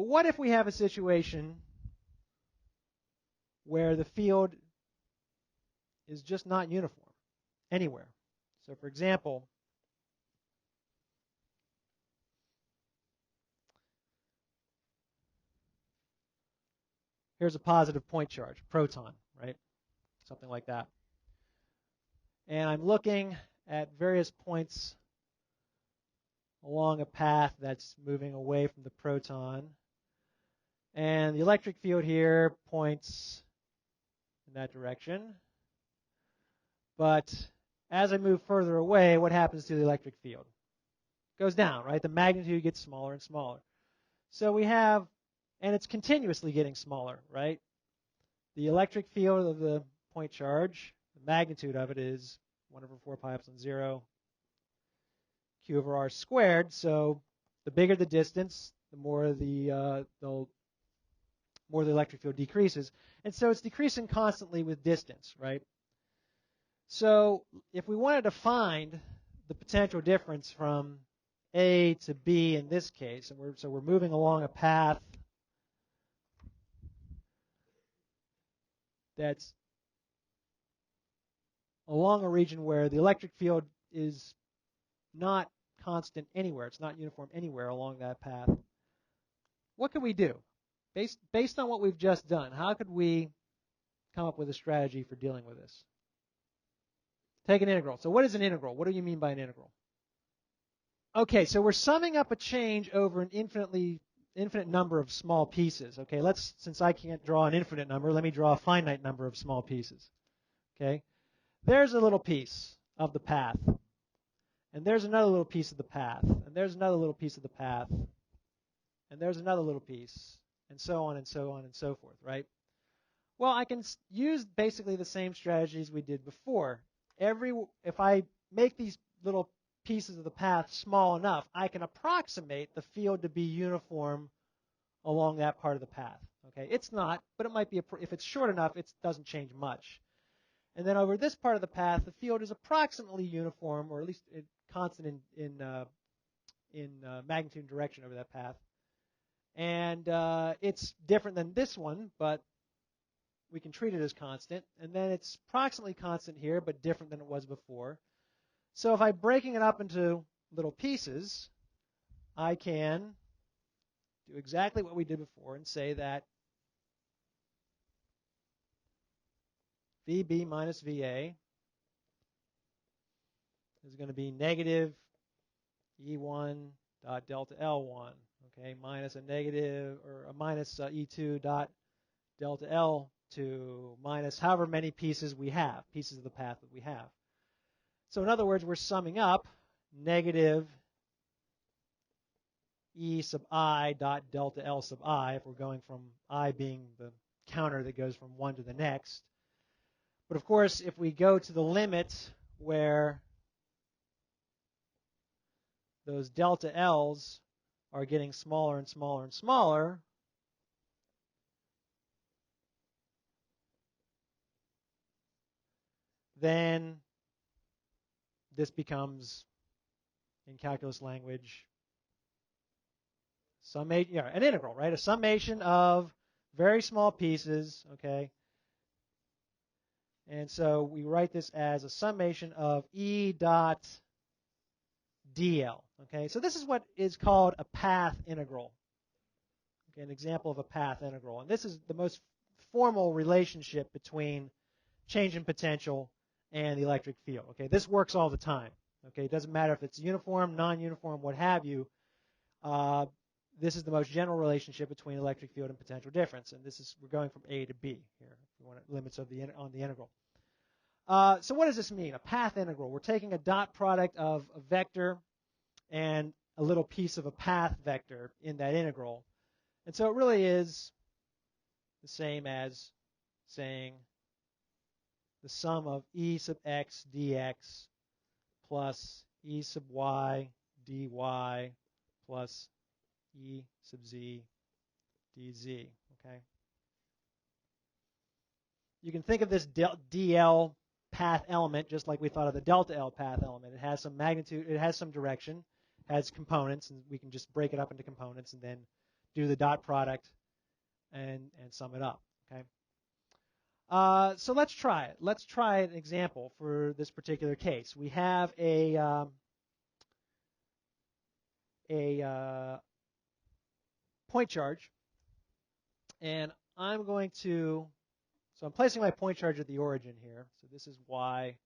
But what if we have a situation where the field is just not uniform anywhere? So for example, here's a positive point charge, proton, right? Something like that. And I'm looking at various points along a path that's moving away from the proton. And the electric field here points in that direction. But as I move further away, what happens to the electric field? It goes down, right? The magnitude gets smaller and smaller. So we have, and it's continuously getting smaller, right? The electric field of the point charge, the magnitude of it is 1 over 4 pi epsilon 0 q over r squared. So the bigger the distance, the more the electric field decreases. And so it's decreasing constantly with distance, right? So if we wanted to find the potential difference from A to B in this case, and we're moving along a path that's along a region where the electric field is not constant anywhere, it's not uniform anywhere along that path, what can we do? Based on what we've just done, how could we come up with a strategy for dealing with this? Take an integral. So what is an integral? What do you mean by an integral? Okay, so we're summing up a change over an infinite number of small pieces. Okay, since I can't draw an infinite number, let me draw a finite number of small pieces. Okay, there's a little piece of the path, and there's another little piece of the path, and there's another little piece of the path, and there's another little piece, and so on and so on and so forth, right? Well, I can use basically the same strategies we did before. If I make these little pieces of the path small enough, I can approximate the field to be uniform along that part of the path. Okay, it's not, but it might be. If it's short enough, it doesn't change much. And then over this part of the path, the field is approximately uniform, or at least constant in magnitude and direction over that path. And it's different than this one, but we can treat it as constant. And then it's approximately constant here, but different than it was before. So if I'm breaking it up into little pieces, I can do exactly what we did before and say that VB minus VA is going to be negative E1 dot delta L1, okay, minus minus E2 dot delta L2 minus however many pieces we have, pieces of the path that we have. So in other words, we're summing up negative E sub I dot delta L sub I, if we're going from I being the counter that goes from one to the next. But of course, if we go to the limit where those delta L's are getting smaller and smaller and smaller, then this becomes, in calculus language, an integral, right? A summation of very small pieces, okay? And so we write this as a summation of E dot dl, okay? So this is what is called a path integral, okay? An example of a path integral. And this is the most formal relationship between change in potential and the electric field, okay? This works all the time, okay? It doesn't matter if it's uniform, non-uniform, what have you. This is the most general relationship between electric field and potential difference, and we're going from A to B here. If you want limits on the integral. So what does this mean? A path integral. We're taking a dot product of a vector and a little piece of a path vector in that integral, and so it really is the same as saying the sum of E sub x dx plus E sub y dy plus E sub z dz, okay? You can think of this dl path element just like we thought of the delta L path element. It has some magnitude, it has some direction, has components, and we can just break it up into components and then do the dot product and sum it up. Okay. So let's try it. Let's try an example for this particular case. We have a point charge, and I'm placing my point charge at the origin here. So this is y,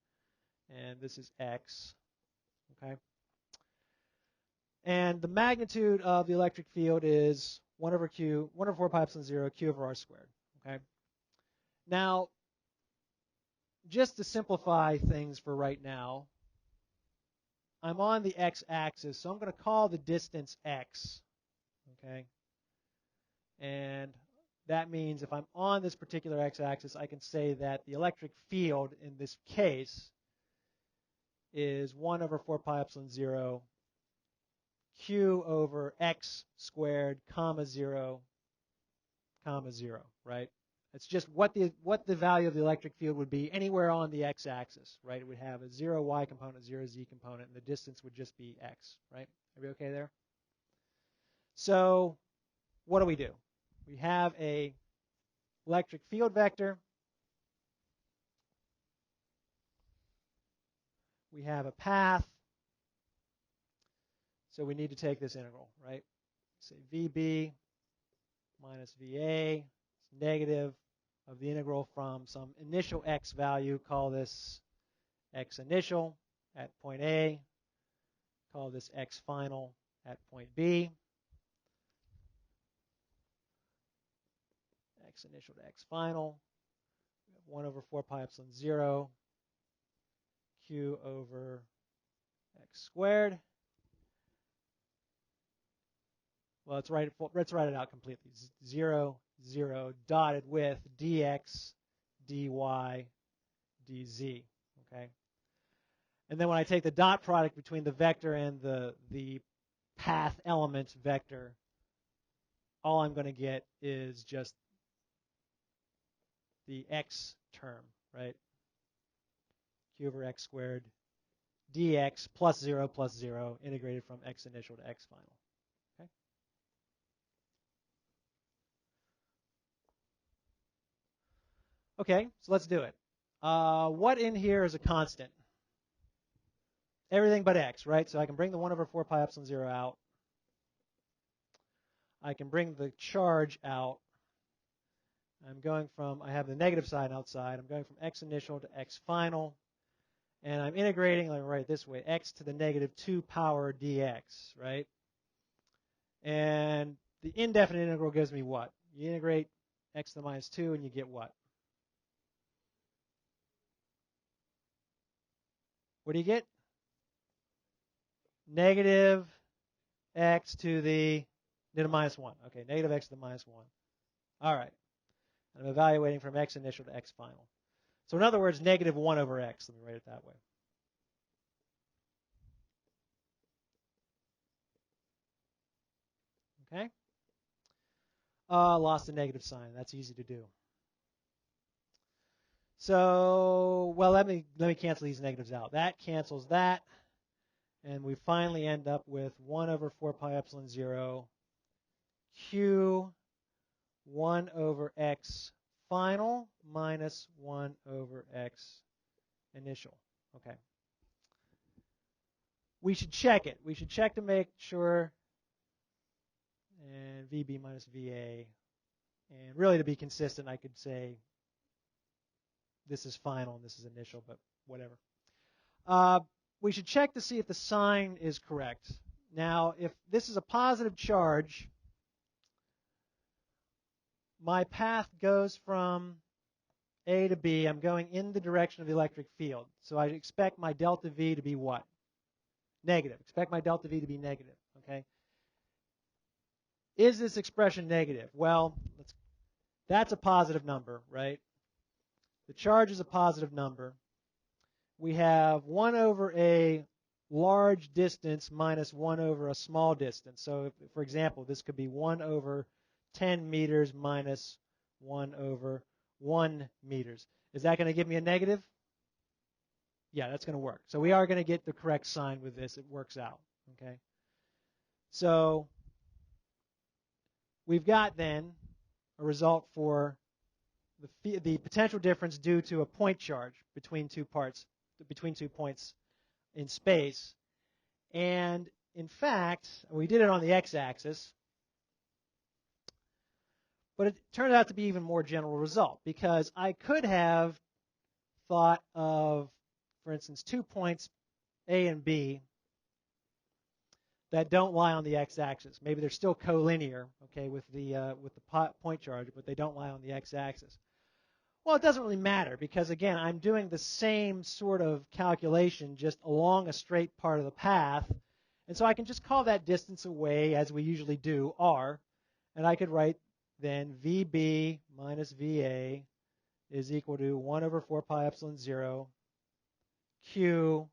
and this is x. Okay. And the magnitude of the electric field is 1 over 4 pi epsilon 0 q over r squared. Okay. Now, just to simplify things for right now, I'm on the x-axis, so I'm going to call the distance x. Okay. And that means if I'm on this particular x-axis, I can say that the electric field in this case is 1 over 4 pi epsilon 0 q over x squared comma 0 comma 0, right? It's just what the value of the electric field would be anywhere on the x-axis, right? It would have a 0 y component, 0 z component, and the distance would just be x, right? Are we okay there? So what do? We have a electric field vector. We have a path. So we need to take this integral, right? Say VB minus VA is negative of the integral from some initial x value. Call this x initial at point A. Call this x final at point B. X initial to x final. 1 over 4 pi epsilon 0 q over x squared. Well, let's write it out completely. 0, 0 dotted with dx, dy, dz. Okay. And then when I take the dot product between the vector and the path element vector, all I'm going to get is just the x term, right? Q over x squared dx plus 0 integrated from x initial to x final. Okay. Okay, so let's do it. What in here is a constant? Everything but x, right? So I can bring the 1 over 4 pi epsilon 0 out. I can bring the charge out. I have the negative sign outside. I'm going from x initial to x final. And I'm integrating, let me write it this way, x to the negative 2 power dx, right? And the indefinite integral gives me what? You integrate x to the minus 2 and you get what? What do you get? Negative x to the minus 1. Okay, negative x to the minus 1. All right. I'm evaluating from x initial to x final. So in other words, negative 1 over x. Let me write it that way. Okay. Lost a negative sign. That's easy to do. So, well, let me cancel these negatives out. That cancels that. And we finally end up with 1 over 4 pi epsilon 0 q 1 over x final minus 1 over x initial. Okay. We should check it. We should check to make sure. And VB minus VA. And really to be consistent, I could say this is final and this is initial, but whatever. We should check to see if the sign is correct. Now, if this is a positive charge, my path goes from A to B. I'm going in the direction of the electric field. So I expect my delta V to be what? Negative. Expect my delta V to be negative. Okay. Is this expression negative? Well, that's a positive number, right? The charge is a positive number. We have 1 over a large distance minus 1 over a small distance. So, for example, this could be 1 over 10 meters minus 1 over 1 meters. Is that going to give me a negative? Yeah, that's going to work. So we are going to get the correct sign with this. It works out. Okay. So we've got then a result for the potential difference due to a point charge between two points in space. And in fact, we did it on the x-axis, but it turned out to be even more general result, because I could have thought of, for instance, 2 points A and B that don't lie on the x-axis. Maybe they're still collinear, okay, with the point charge, but they don't lie on the x-axis. Well, it doesn't really matter, because again, I'm doing the same sort of calculation just along a straight part of the path, and so I can just call that distance away, as we usually do, r, and I could write then VB minus VA is equal to 1 over 4 pi epsilon 0 Q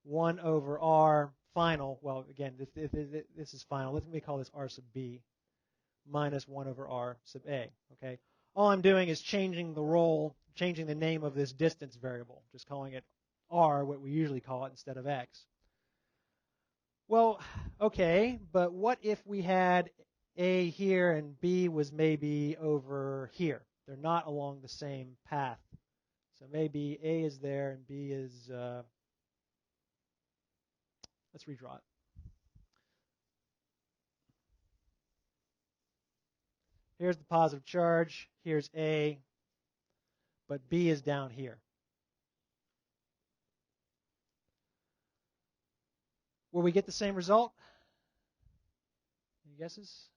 1 over R final. Well, again, this is final. Let me call this R sub B minus 1 over R sub A. Okay. All I'm doing is changing the name of this distance variable, just calling it R, what we usually call it, instead of X. Well, okay, but what if we had A here and B was maybe over here? They're not along the same path. So maybe A is there and B is, let's redraw it. Here's the positive charge, here's A, but B is down here. Will we get the same result? Any guesses?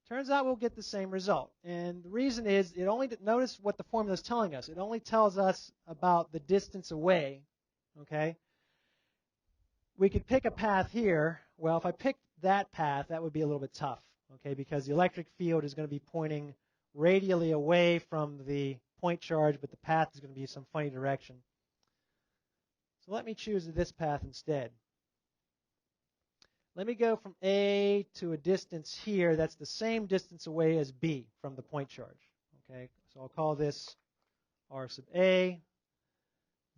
Turns out we'll get the same result. And the reason is, notice what the formula is telling us. It only tells us about the distance away, okay? We could pick a path here. Well, if I picked that path, that would be a little bit tough, okay, because the electric field is going to be pointing radially away from the point charge, but the path is going to be some funny direction. So let me choose this path instead. Let me go from A to a distance here that's the same distance away as B from the point charge. Okay, so I'll call this R sub A.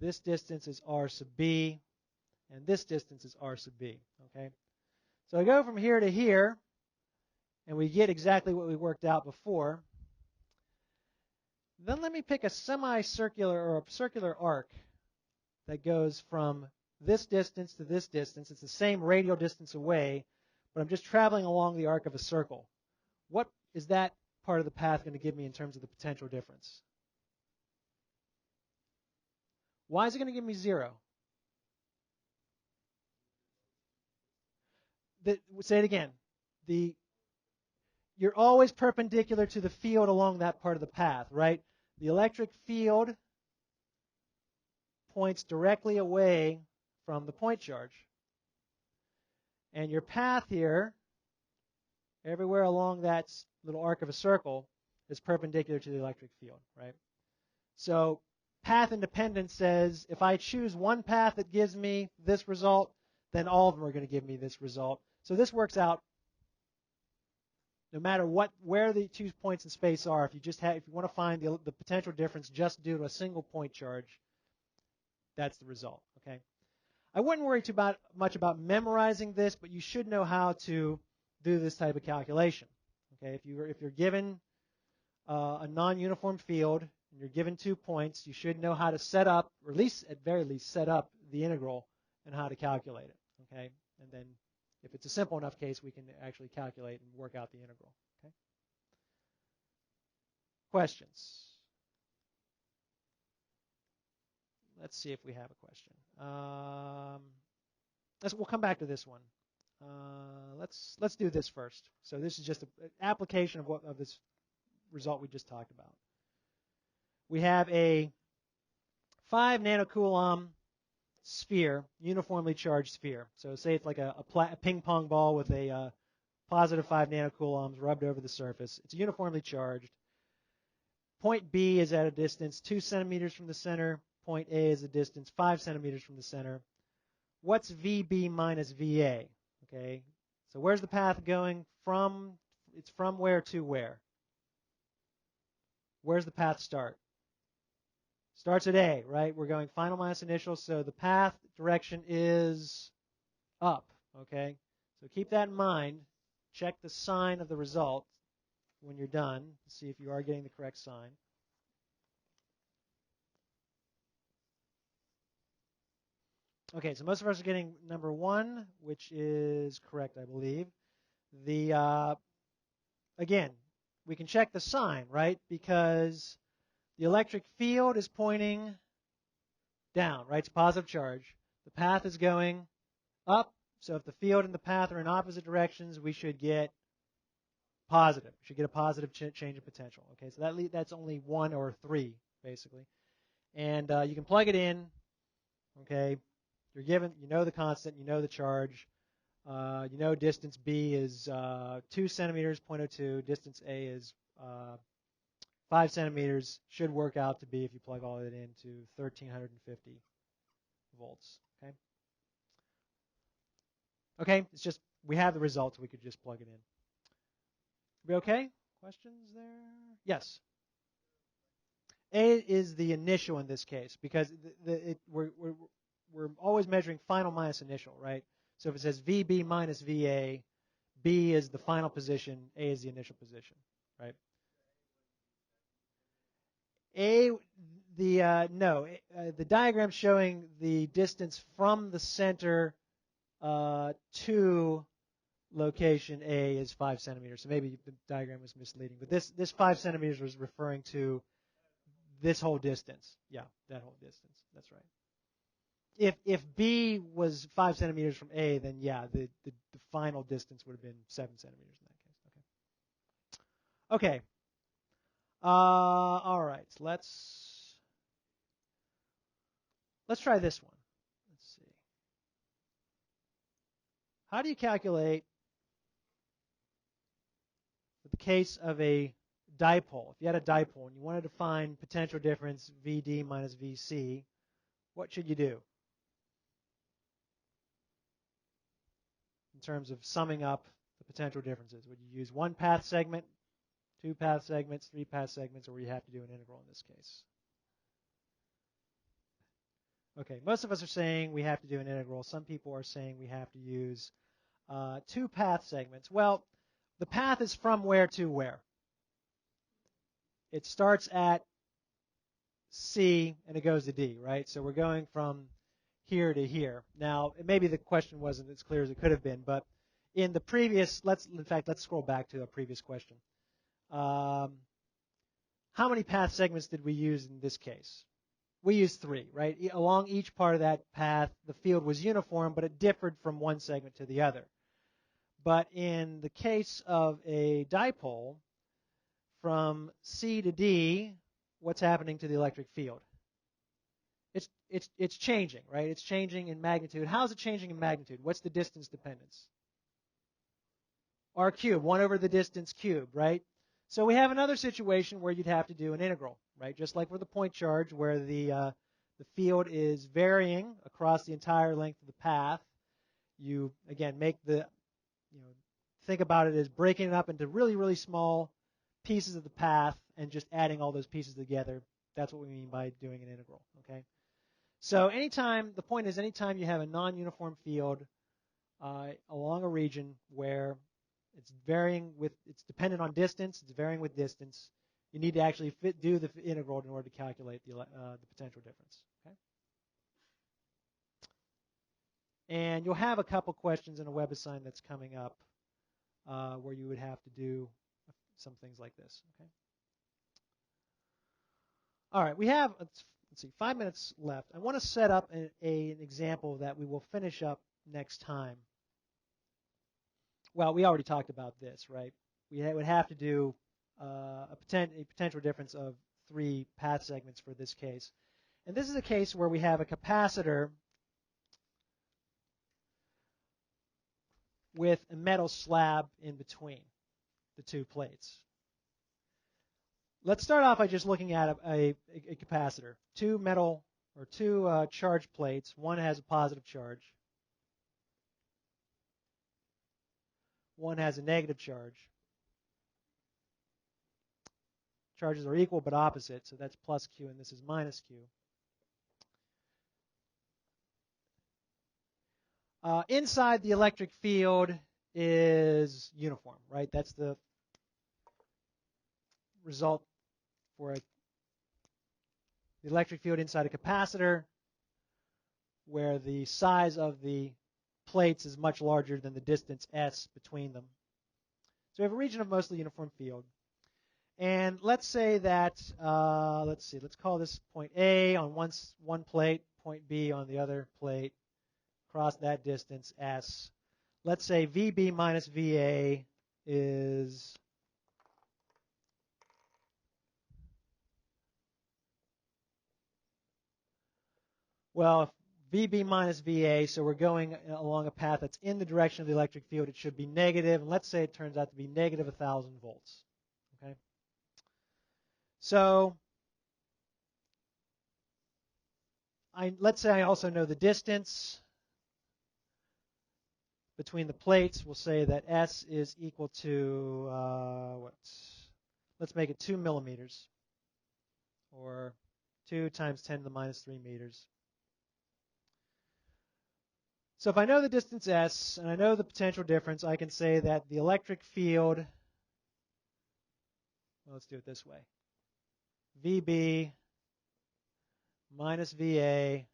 This distance is R sub B. And this distance is R sub B. Okay, so I go from here to here, and we get exactly what we worked out before. Then let me pick a semicircular or a circular arc that goes from this distance to this distance. It's the same radial distance away, but I'm just traveling along the arc of a circle. What is that part of the path going to give me in terms of the potential difference? Why is it going to give me 0? Say it again. You're always perpendicular to the field along that part of the path, right? The electric field points directly away from the point charge. And your path here, everywhere along that little arc of a circle, is perpendicular to the electric field, right? So path independence says if I choose one path that gives me this result, then all of them are going to give me this result. So this works out no matter where the 2 points in space are. If you want to find the potential difference just due to a single point charge, that's the result. Okay. I wouldn't worry much about memorizing this, but you should know how to do this type of calculation. Okay. If you're given a non-uniform field and you're given 2 points, you should know how to set up, or at very least set up the integral and how to calculate it. Okay. And then if it's a simple enough case, we can actually calculate and work out the integral. Okay. Questions? Let's see if we have a question. We'll come back to this one. Let's do this first. So this is just an application of this result we just talked about. We have a 5 nanocoulomb sphere, uniformly charged sphere. So say it's like a ping pong ball with a positive 5 nanocoulombs rubbed over the surface. It's uniformly charged. Point B is at a distance 2 centimeters from the center. Point A is a distance 5 centimeters from the center. What's VB minus VA? Okay, so where's the path going from? It's from where to where? Where's the path start? Starts at A, right? We're going final minus initial, so the path direction is up, okay? So keep that in mind. check the sign of the result when you're done to see if you are getting the correct sign. Okay, so most of us are getting number 1, which is correct, I believe. Again, we can check the sign, right? Because the electric field is pointing down, right? It's a positive charge. The path is going up. So if the field and the path are in opposite directions, we should get positive. We should get a positive change of potential. Okay, so that's only 1 or 3, basically. And you can plug it in. Okay, you're given, you know the constant, you know the charge. You know distance B is 2 centimeters, 0.02. Distance A is 5 centimeters. Should work out to be, if you plug all of it into 1,350 volts. Okay. Okay. It's just we have the results. We could just plug it in. Be okay? Questions there? Yes. A is the initial in this case because we're always measuring final minus initial, right? So if it says VB minus VA, B is the final position, A is the initial position, right? The diagram showing the distance from the center to location A is 5 centimeters. So maybe the diagram was misleading, but this 5 centimeters was referring to this whole distance. Yeah, that whole distance. That's right. If B was 5 centimeters from A, then yeah, the final distance would have been 7 centimeters in that case. Okay. All right. Let's try this one. Let's see. How do you calculate the case of a dipole? If you had a dipole and you wanted to find potential difference VD minus VC, what should you do in terms of summing up the potential differences? Would you use 1 path segment, 2 path segments, 3 path segments, or would you have to do an integral in this case? Okay, most of us are saying we have to do an integral. Some people are saying we have to use 2 path segments. Well, the path is from where to where? It starts at C and it goes to D, right? So we're going from here to here. Now, maybe the question wasn't as clear as it could have been, but in the previous, let's scroll back to a previous question. How many path segments did we use in this case? We used 3, right? Along each part of that path, the field was uniform, but it differed from one segment to the other. But in the case of a dipole, from C to D, what's happening to the electric field? It's changing, right? It's changing in magnitude. How is it changing in magnitude? What's the distance dependence? R cubed, 1 over the distance cubed, right? So we have another situation where you'd have to do an integral, right? Just like for the point charge, where the field is varying across the entire length of the path. You again think about it as breaking it up into really, really small pieces of the path and just adding all those pieces together. That's what we mean by doing an integral. Okay. So the point is anytime you have a non-uniform field along a region where it's dependent on distance, it's varying with distance, you need to actually do the integral in order to calculate the potential difference. Okay. And you'll have a couple questions in a web assignment that's coming up where you would have to do some things like this. Okay. All right, we have, let's see, 5 minutes left. I want to set up an example that we will finish up next time. Well, we already talked about this, right? We would have to do a potential difference of 3 path segments for this case. And this is a case where we have a capacitor with a metal slab in between the 2 plates. Let's start off by just looking at a capacitor. 2 metal or 2 charge plates. One has a positive charge. One has a negative charge. Charges are equal but opposite, so that's plus Q and this is minus Q. Inside the electric field is uniform, right? That's the result for the electric field inside a capacitor where the size of the plates is much larger than the distance s between them. So we have a region of mostly uniform field. And let's say that, let's call this point A on one plate, point B on the other plate, across that distance s. Let's say VB minus VA is well, VB minus VA, so we're going along a path that's in the direction of the electric field. It should be negative, and let's say it turns out to be negative 1,000 volts. Okay. So let's say I also know the distance between the plates. We'll say that S is equal to, let's make it 2 millimeters, or 2 times 10 to the minus 3 meters. So if I know the distance S and I know the potential difference, I can say that the electric field, well, let's do it this way. VB minus VA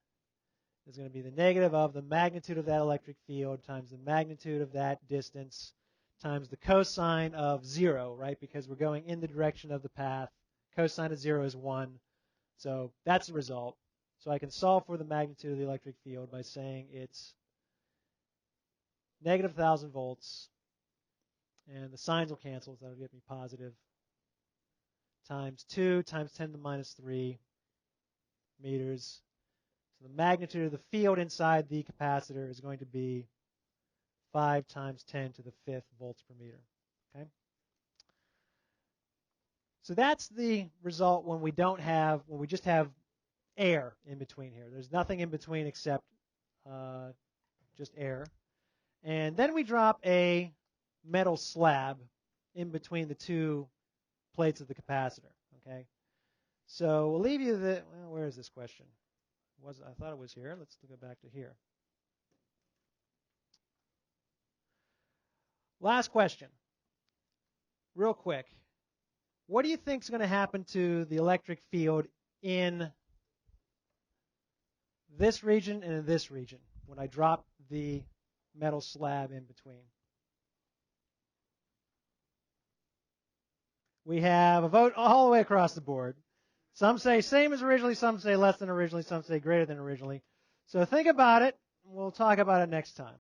is going to be the negative of the magnitude of that electric field times the magnitude of that distance times the cosine of 0, right? Because we're going in the direction of the path. Cosine of 0 is 1. So that's the result. So I can solve for the magnitude of the electric field by saying it's negative 1,000 volts, and the signs will cancel, so that'll give me positive, times 2 times 10 to the minus 3 meters. So the magnitude of the field inside the capacitor is going to be 5 times 10 to the 5th volts per meter. Okay? So that's the result when we just have air in between here. There's nothing in between except just air. And then we drop a metal slab in between the two plates of the capacitor. Okay? So we'll leave you where is this question? I thought it was here. Let's go back to here. Last question. Real quick. What do you think is going to happen to the electric field in this region and in this region when I drop the metal slab in between? We have a vote all the way across the board. Some say same as originally, some say less than originally, some say greater than originally. So think about it. We'll talk about it next time.